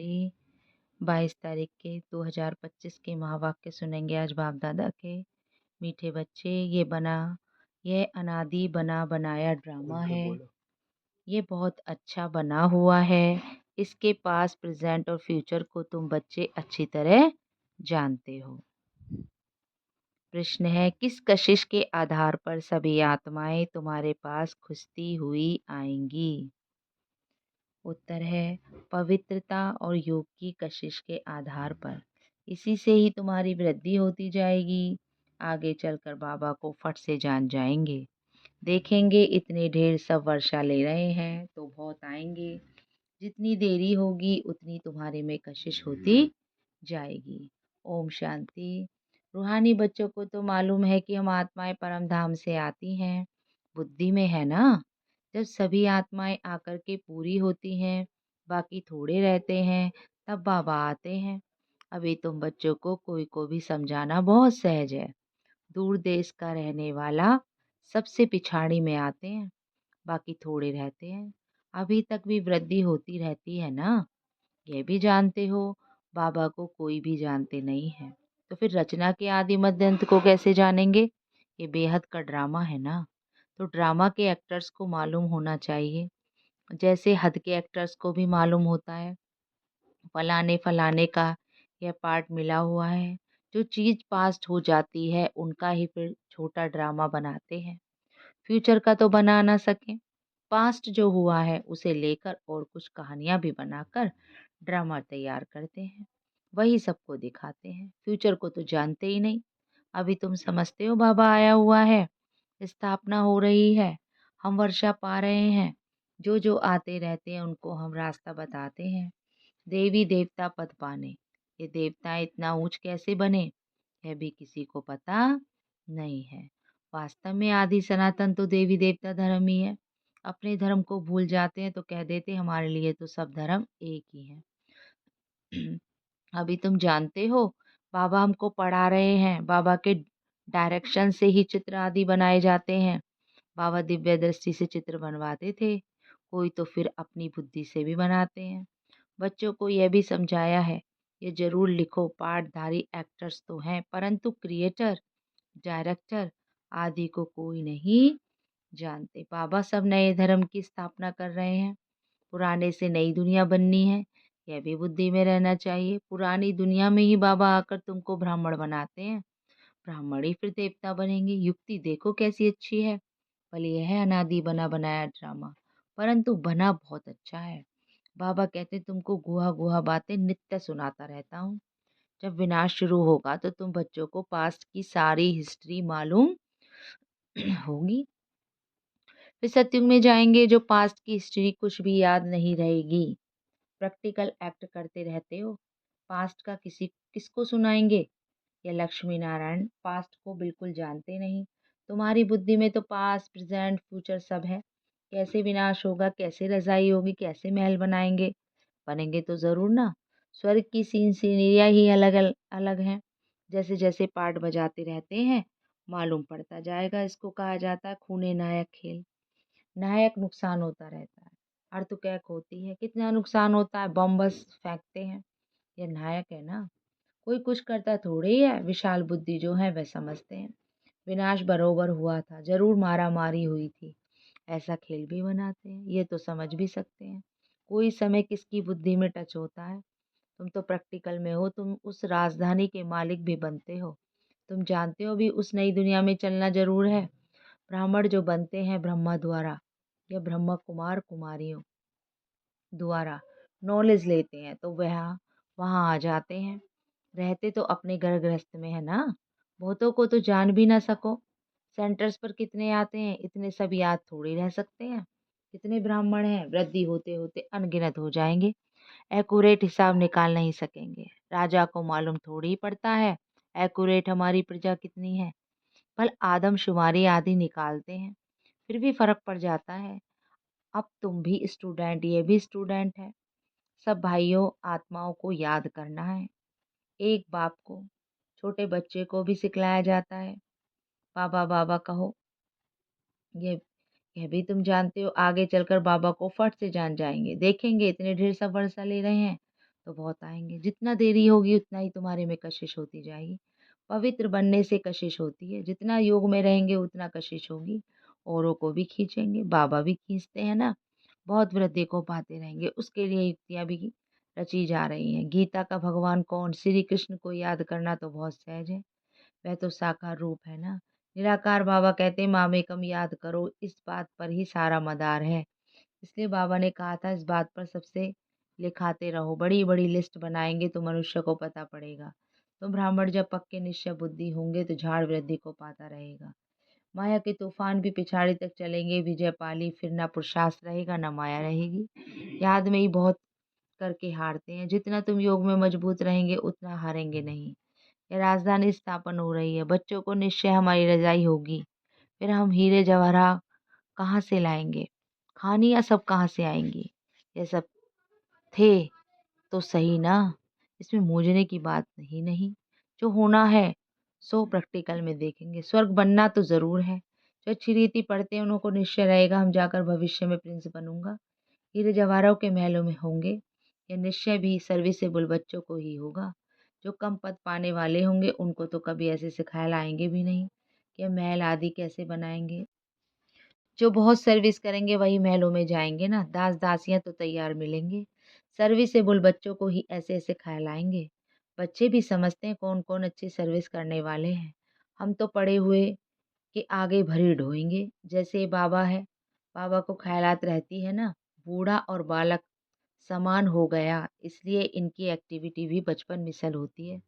बेटी, 22 तारीख के 2025 के महावाक्य सुनेंगे आज बाप दादा के। मीठे बच्चे, ये अनादि बना बनाया ड्रामा है। ये बहुत अच्छा बना हुआ है। इसके पास प्रेजेंट और फ्यूचर को तुम बच्चे अच्छी तरह जानते हो। प्रश्न है, किस कशिश के आधार पर सभी आत्माएं तुम्हारे पास खुजती हुई आएंगी? उत्तर है, पवित्रता और योग की कशिश के आधार पर। इसी से ही तुम्हारी वृद्धि होती जाएगी। आगे चलकर बाबा को फट से जान जाएंगे। देखेंगे इतने ढेर सब वर्षा ले रहे हैं तो बहुत आएंगे। जितनी देरी होगी उतनी तुम्हारे में कशिश होती जाएगी। ओम शांति। रूहानी बच्चों को तो मालूम है कि हम आत्माएं परम धाम से आती हैं। बुद्धि में है ना, जब सभी आत्माएं आकर के पूरी होती हैं, बाकी थोड़े रहते हैं, तब बाबा आते हैं। अभी तुम बच्चों को कोई को भी समझाना बहुत सहज है। दूर देश का रहने वाला सबसे पिछाड़ी में आते हैं, बाकी थोड़े रहते हैं। अभी तक भी वृद्धि होती रहती है ना, ये भी जानते हो। बाबा को कोई भी जानते नहीं है, तो फिर रचना के आदि मध्य अंत को कैसे जानेंगे? ये बेहद का ड्रामा है ना, तो ड्रामा के एक्टर्स को मालूम होना चाहिए, जैसे हद के एक्टर्स को भी मालूम होता है फलाने फलाने का यह पार्ट मिला हुआ है। जो चीज पास्ट हो जाती है उनका ही फिर छोटा ड्रामा बनाते हैं। फ्यूचर का तो बना ना सके, पास्ट जो हुआ है उसे लेकर और कुछ कहानियां भी बनाकर ड्रामा तैयार करते हैं, वही सबको दिखाते हैं। फ्यूचर को तो जानते ही नहीं। अभी तुम समझते हो बाबा आया हुआ है, स्थापना हो रही है, हम वर्षा पा रहे हैं। जो जो आते रहते हैं उनको हम रास्ता बताते हैं। देवी देवता पद पाने, ये देवताएं इतना ऊंच कैसे बने, यह भी किसी को पता नहीं है। वास्तव में आदि सनातन तो देवी देवता धर्म ही है। अपने धर्म को भूल जाते हैं तो कह देते हमारे लिए तो सब धर्म एक ही है। अभी तुम जानते हो, बाबा हमको पढ़ा रहे हैं। बाबा के डायरेक्शन से ही चित्र आदि बनाए जाते हैं। बाबा दिव्य दृष्टि से चित्र बनवाते थे, कोई तो फिर अपनी बुद्धि से भी बनाते हैं। बच्चों को यह भी समझाया है, ये जरूर लिखो, पाठधारी एक्टर्स तो हैं परंतु क्रिएटर, डायरेक्टर आदि को कोई नहीं जानते। बाबा सब नए धर्म की स्थापना कर रहे हैं, पुराने से नई दुनिया बननी है, यह भी बुद्धि में रहना चाहिए। पुरानी दुनिया में ही बाबा आकर तुमको ब्राह्मण बनाते हैं, ब्राह्मण ही फिर देवता बनेंगे। युक्ति देखो कैसी अच्छी है। भले यह है अनादि बना बनाया ड्रामा, परंतु बना बहुत अच्छा है। बाबा कहते तुमको गुहा गुहा बातें नित्य सुनाता रहता हूँ। जब विनाश शुरू होगा तो तुम बच्चों को पास्ट की सारी हिस्ट्री मालूम होगी। फिर सत्युग में जाएंगे, जो पास्ट की हिस्ट्री कुछ भी याद नहीं रहेगी। प्रैक्टिकल एक्ट करते रहते हो, पास्ट का किसको सुनाएंगे? ये लक्ष्मी नारायण पास्ट को बिल्कुल जानते नहीं। तुम्हारी बुद्धि में तो पास्ट प्रेजेंट फ्यूचर सब है। कैसे विनाश होगा, कैसे रजाई होगी, कैसे महल बनाएंगे? बनेंगे तो जरूर ना। स्वर्ग की सीनरियाँ ही अलग अलग हैं। जैसे जैसे पार्ट बजाते रहते हैं मालूम पड़ता जाएगा। इसको कहा जाता है खूने नायक खेल। नायक नुकसान होता रहता है, अर्थ कैक होती है, कितना नुकसान होता है, बम बस फेंकते हैं। ये नायक है ना, कोई कुछ करता थोड़े ही है। विशाल बुद्धि जो है वह समझते हैं। विनाश बरोबर हुआ था, जरूर मारा मारी हुई थी, ऐसा खेल भी बनाते हैं। ये तो समझ भी सकते हैं। कोई समय किसकी बुद्धि में टच होता है। तुम तो प्रैक्टिकल में हो, तुम उस राजधानी के मालिक भी बनते हो। तुम जानते हो भी उस नई दुनिया में चलना जरूर है। ब्राह्मण जो बनते हैं ब्रह्मा द्वारा या ब्रह्मा कुमार कुमारियों द्वारा नॉलेज लेते हैं तो वह वहाँ आ जाते हैं। रहते तो अपने घर गृहस्थ में है ना, बहुतों को तो जान भी ना सको। सेंटर्स पर कितने आते हैं, इतने सब याद थोड़ी रह सकते हैं। कितने ब्राह्मण हैं, वृद्धि होते होते अनगिनत हो जाएंगे। एक्यूरेट हिसाब निकाल नहीं सकेंगे। राजा को मालूम थोड़ी ही पड़ता है एक्यूरेट हमारी प्रजा कितनी है। भल आदमशुमारी आदि निकालते हैं, फिर भी फर्क पड़ जाता है। अब तुम भी स्टूडेंट, ये भी स्टूडेंट है। सब भाइयों आत्माओं को याद करना है। एक बाप को, छोटे बच्चे को भी सिखलाया जाता है, बाबा बाबा कहो। ये यह भी तुम जानते हो, आगे चलकर बाबा को फट से जान जाएंगे। देखेंगे इतने ढेर सब वर्षा ले रहे हैं तो बहुत आएँगे। जितना देरी होगी उतना ही तुम्हारे में कशिश होती जाएगी। पवित्र बनने से कशिश होती है, जितना योग में रहेंगे उतना कशिश होगी। औरों को भी खींचेंगे, बाबा भी खींचते हैं ना, बहुत वृद्धि को पाते रहेंगे। उसके लिए युक्तियाँ भी रची जा रही हैं। गीता का भगवान कौन? श्री कृष्ण को याद करना तो बहुत सहज है, वह तो साकार रूप है ना। निराकार बाबा कहते हैं मामेकम याद करो, इस बात पर ही सारा मदार है। इसलिए बाबा ने कहा था इस बात पर सबसे लिखाते रहो। बड़ी बड़ी लिस्ट बनाएंगे तो मनुष्य को पता पड़ेगा। तो ब्राह्मण जब पक्के निश्चय बुद्धि होंगे तो झाड़ वृद्धि को पाता रहेगा। माया के तूफान भी पिछाड़ी तक चलेंगे, विजय पाली, फिर ना पुरुषार्थ रहेगा ना माया रहेगी। याद में ही बहुत करके हारते हैं। जितना तुम योग में मजबूत रहेंगे उतना हारेंगे नहीं। यह राजधानी स्थापन हो रही है, बच्चों को निश्चय हमारी रजाई होगी। फिर हम हीरे जवाहरात कहाँ से लाएंगे? खानियाँ सब कहाँ से आएंगी? ये सब थे तो सही ना, इसमें मूंझने की बात नहीं नहीं। जो होना है सो प्रैक्टिकल में देखेंगे। स्वर्ग बनना तो जरूर है। जो अच्छी रीति पढ़ते हैं उनको निश्चय रहेगा हम जाकर भविष्य में प्रिंस बनूंगा, हीरे जवाहरों के महलों में होंगे। यह निश्चय भी सर्विसेबल बच्चों को ही होगा। जो कम पद पाने वाले होंगे उनको तो कभी ऐसे सिखाए आएंगे भी नहीं कि महल आदि कैसे बनाएंगे। जो बहुत सर्विस करेंगे वही महलों में जाएंगे ना, दास दासियां तो तैयार मिलेंगे। सर्विसेबल बच्चों को ही ऐसे ऐसे खिलाएंगे। बच्चे भी समझते हैं कौन कौन अच्छी सर्विस करने वाले हैं। हम तो पड़े हुए कि आगे भरी ढोएंगे। जैसे बाबा है, बाबा को ख्यालात रहती है ना, बूढ़ा और बालक समान हो गया, इसलिए इनकी एक्टिविटी भी बचपन मिसल होती है।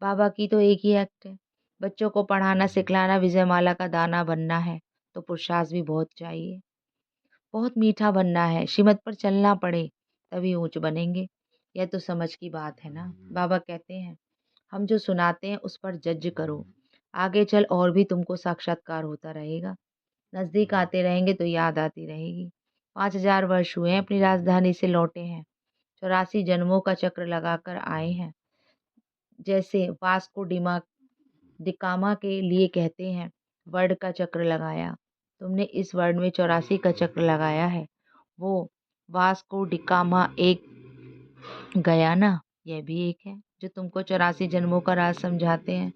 बाबा की तो एक ही एक्ट है, बच्चों को पढ़ाना सिखलाना, विजयमाला का दाना बनना है तो पुरुषार्थ भी बहुत चाहिए। बहुत मीठा बनना है, श्रीमत पर चलना पड़े तभी ऊंच बनेंगे। यह तो समझ की बात है ना। बाबा कहते हैं हम जो सुनाते हैं उस पर जज करो, आगे चल और भी तुमको साक्षात्कार होता रहेगा। नजदीक आते रहेंगे तो याद आती रहेगी। 5000 वर्ष हुए हैं अपनी राजधानी से लौटे हैं, 84 जन्मों का चक्र लगाकर आए हैं। जैसे वास्को डिमा दिकामा के लिए कहते हैं वर्ड का चक्र लगाया, तुमने इस वर्ड में 84 का चक्र लगाया है। वो वास्को डिकामा एक गया ना, यह भी एक है जो तुमको 84 जन्मों का राज समझाते हैं।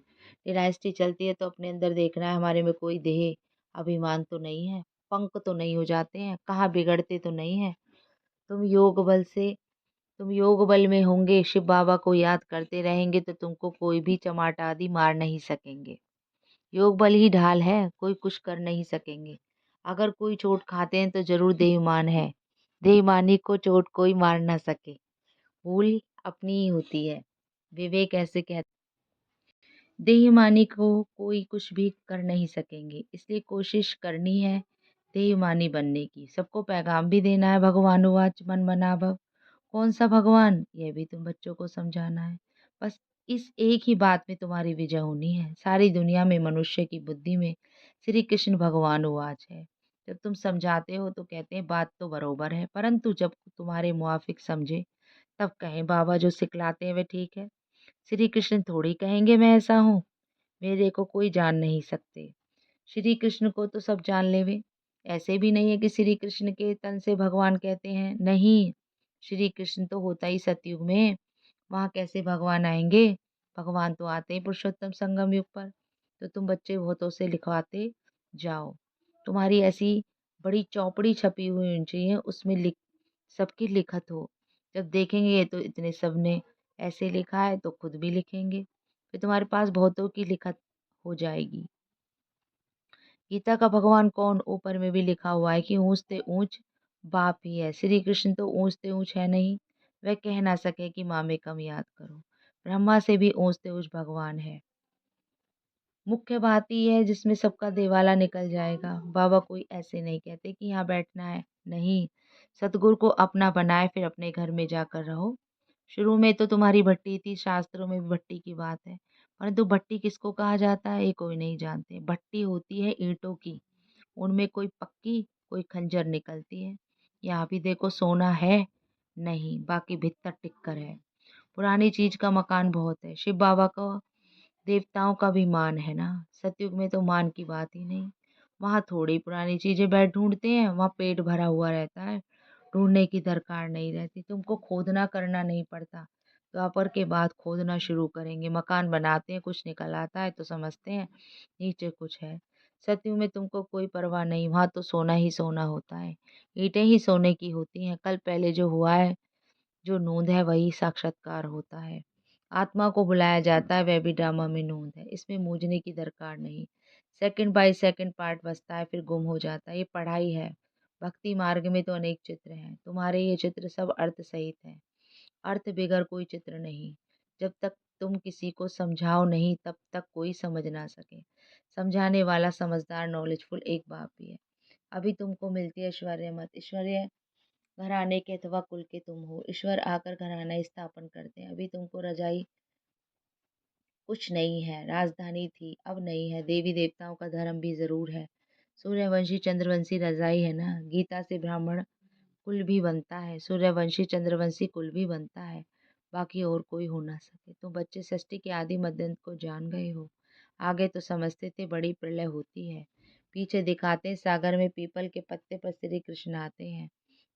डिनास्टी चलती है तो अपने अंदर देखना है हमारे में कोई देह अभिमान तो नहीं है, पंख तो नहीं हो जाते हैं, कहाँ बिगड़ते तो नहीं है। तुम योग बल से तुम योग बल में होंगे, शिव बाबा को याद करते रहेंगे तो तुमको कोई भी चमाटा आदि मार नहीं सकेंगे। योग बल ही ढाल है, कोई कुछ कर नहीं सकेंगे। अगर कोई चोट खाते हैं तो जरूर देहमान है, देहमानी को चोट कोई मार ना सके। भूल अपनी ही होती है। विवेक ऐसे कहते देहमानी को कोई कुछ भी कर नहीं सकेंगे, इसलिए कोशिश करनी है देहमानी बनने की। सबको पैगाम भी देना है। भगवानुवाच मन मना भव। कौन सा भगवान? यह भी तुम बच्चों को समझाना है। बस इस एक ही बात में तुम्हारी विजय होनी है। सारी दुनिया में मनुष्य की बुद्धि में श्री कृष्ण भगवानुवाच है। जब तुम समझाते हो तो कहते हैं बात तो बरोबर है, परंतु जब तुम्हारे मुआफिक समझे तब कहें बाबा जो सिखलाते हैं वे ठीक है। श्री कृष्ण थोड़ी कहेंगे मैं ऐसा हूँ, मेरे को कोई जान नहीं सकते। श्री कृष्ण को तो सब जान लेवे। ऐसे भी नहीं है कि श्री कृष्ण के तन से भगवान कहते हैं, नहीं। श्री कृष्ण तो होता ही सतयुग में, वहाँ कैसे भगवान आएंगे? भगवान तो आते ही पुरुषोत्तम संगम युग पर। तो तुम बच्चे बहुतों से लिखवाते जाओ। तुम्हारी ऐसी बड़ी चौपड़ी छपी हुई होनी चाहिए, उसमें लिख सबकी लिखत हो। जब देखेंगे तो इतने सब ने ऐसे लिखा है तो खुद भी लिखेंगे, फिर तुम्हारे पास बहुतों की लिखत हो जाएगी। गीता का भगवान कौन? ऊपर में भी लिखा हुआ है कि ऊंच से ऊंच बाप ही है। श्री कृष्ण तो ऊंच से ऊंच है नहीं, वह कह ना सके कि माँ में कम याद करो। ब्रह्मा से भी ऊंच से ऊंच भगवान है। मुख्य बात ही है जिसमें सबका देवाला निकल जाएगा। बाबा कोई ऐसे नहीं कहते कि यहाँ बैठना है, नहीं। सतगुरु को अपना बनाए फिर अपने घर में जाकर रहो। शुरू में तो तुम्हारी भट्टी थी, शास्त्रों में भी भट्टी की बात है, परंतु भट्टी किसको कहा जाता है ये कोई नहीं जानते। भट्टी होती है ईंटों की, उनमें कोई पक्की कोई खंजर निकलती है। यहाँ भी देखो सोना है नहीं, बाकी भीतर टिक्कर है। पुरानी चीज का मकान बहुत है। शिव बाबा का देवताओं का भी मान है ना, सतयुग में तो मान की बात ही नहीं। वहाँ थोड़ी पुरानी चीजें बैठ ढूंढते हैं, वहाँ पेट भरा हुआ रहता है। ढूँढने की दरकार नहीं रहती, तुमको खोदना करना नहीं पड़ता। द्वापर के बाद खोदना शुरू करेंगे, मकान बनाते हैं, कुछ निकल आता है तो समझते हैं नीचे कुछ है। सतयुग में तुमको कोई परवाह नहीं, वहाँ तो सोना ही सोना होता है, ईंटें ही सोने की होती हैं। कल पहले जो हुआ है, जो नूंद है वही साक्षात्कार होता है। आत्मा को बुलाया जाता है, वह भी ड्रामा में नूंद है, इसमें मूंझने की दरकार नहीं। सेकंड बाय सेकंड पार्ट बचता है, फिर गुम हो जाता है, ये पढ़ाई है। भक्ति मार्ग में तो अनेक चित्र हैं, तुम्हारे ये चित्र सब अर्थ सहित हैं, अर्थ बिगर कोई चित्र नहीं। जब तक तुम किसी को समझाओ नहीं, तब तक कोई समझ ना सके। समझाने वाला समझदार नॉलेजफुल एक बाप भी है। अभी तुमको मिलती है ऐश्वर्य मत, ऐश्वर्य घराने के अथवा कुल के तुम हो, ईश्वर आकर घराना स्थापन करते हैं। अभी तुमको रजाई कुछ नहीं है, राजधानी थी अब नहीं है, देवी देवताओं का धर्म भी जरूर है। सूर्यवंशी चंद्रवंशी रजाई है ना, गीता से ब्राह्मण कुल भी बनता है, सूर्यवंशी चंद्रवंशी कुल भी बनता है, बाकी और कोई हो ना सके। तो बच्चे सृष्टि के आदि मध्यांत को जान गए हो। आगे तो समझते थे बड़ी प्रलय होती है, पीछे दिखाते सागर में पीपल के पत्ते पर श्री कृष्ण आते हैं।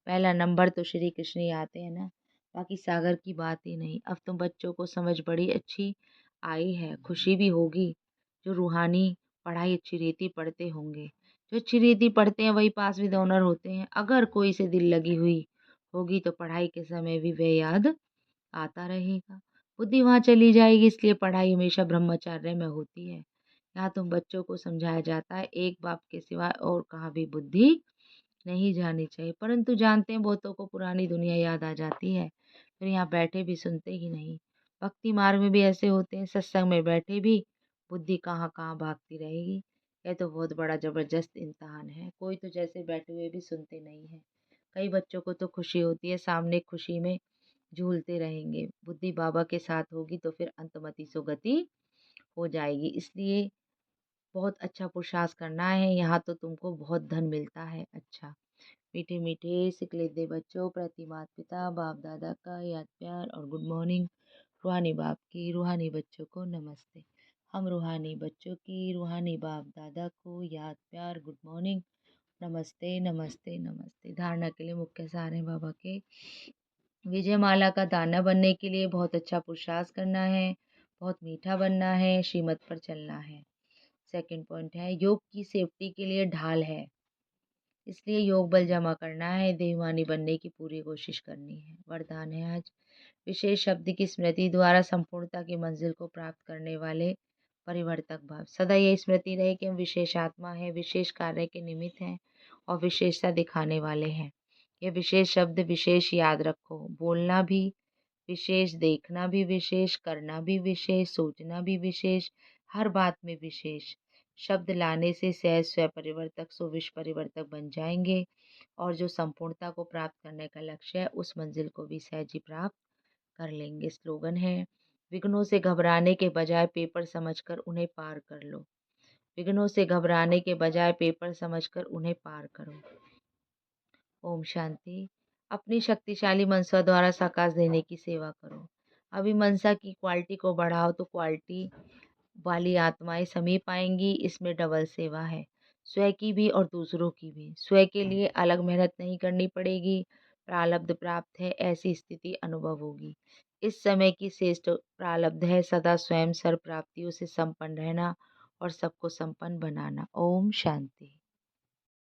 पहला नंबर तो श्री कृष्ण ही आते हैं ना, बाकी सागर की बात ही नहीं। अब तो बच्चों को समझ बड़ी अच्छी आई है, खुशी भी होगी। जो रूहानी पढ़ाई अच्छी रीति पढ़ते होंगे, जो अच्छी रीति पढ़ते हैं वही पास विद ऑनर होते हैं। अगर कोई से दिल लगी हुई होगी तो पढ़ाई के समय भी वह याद आता रहेगा, बुद्धि वहाँ चली जाएगी। इसलिए पढ़ाई हमेशा ब्रह्मचर्य में होती है। यहाँ तुम बच्चों को समझाया जाता है एक बाप के सिवा और कहाँ भी बुद्धि नहीं जानी चाहिए, परंतु जानते हैं बहुतों को पुरानी दुनिया याद आ जाती है, फिर यहाँ बैठे भी सुनते ही नहीं। भक्ति मार्ग में भी ऐसे होते हैं, सत्संग में बैठे भी बुद्धि कहाँ कहाँ भागती रहेगी। यह तो बहुत बड़ा जबरदस्त इम्तहान है, कोई तो जैसे बैठे हुए भी सुनते नहीं है। कई बच्चों को तो खुशी होती है, सामने खुशी में झूलते रहेंगे। बुद्धि बाबा के साथ होगी तो फिर अंतमति सुगति हो जाएगी। इसलिए बहुत अच्छा पुरुषार्थ करना है, यहाँ तो तुमको बहुत धन मिलता है। अच्छा, मीठे मीठे सिकले बच्चों प्रति माता पिता बाप दादा का याद प्यार और गुड मॉर्निंग। रूहानी बाप की रूहानी बच्चों को नमस्ते। हम रूहानी बच्चों की रूहानी बाप दादा को याद प्यार गुड मॉर्निंग, नमस्ते नमस्ते नमस्ते। धारणा के लिए मुख्य सार हैं बाबा के। विजय माला का दाना बनने के लिए बहुत अच्छा पुरुषार्थ करना है, बहुत मीठा बनना है, श्रीमत पर चलना है। सेकंड पॉइंट है योग की सेफ्टी के लिए ढाल है, इसलिए योग बल जमा करना है, देवानी बनने की पूरी कोशिश करनी है। वरदान है आज विशेष शब्द की स्मृति द्वारा संपूर्णता की मंजिल को प्राप्त करने वाले परिवर्तक भाव। सदा ये स्मृति रहे कि हम विशेष आत्मा है, विशेष कार्य के निमित्त हैं और विशेषता दिखाने वाले हैं। ये विशेष शब्द विशेष याद रखो, बोलना भी विशेष, देखना भी विशेष, करना भी विशेष, सोचना भी विशेष, हर बात में विशेष शब्द लाने से सहज स्व परिवर्तक सो विश्व परिवर्तक बन जाएंगे और जो संपूर्णता को प्राप्त करने का लक्ष्य है उस मंजिल को भी सहज ही प्राप्त कर लेंगे। स्लोगन है विघ्नों से घबराने के बजाय पेपर समझकर उन्हें पार कर लो। विघ्नों से घबराने के बजाय पेपर समझकर उन्हें पार करो। ओम शांति। अपनी शक्तिशाली मनसा द्वारा साकाश देने की सेवा करो। अभी मनसा की क्वालिटी को बढ़ाओ तो क्वालिटी वाली आत्माएं समीप आएंगी। इसमें डबल सेवा है, स्वयं की भी और दूसरों की भी। स्वयं के लिए अलग मेहनत नहीं करनी पड़ेगी, प्रारब्ध प्राप्त है ऐसी स्थिति अनुभव होगी। इस समय की श्रेष्ठ प्रारब्ध है सदा स्वयं सर्व प्राप्तियों से संपन्न रहना और सबको संपन्न बनाना। ओम शांति।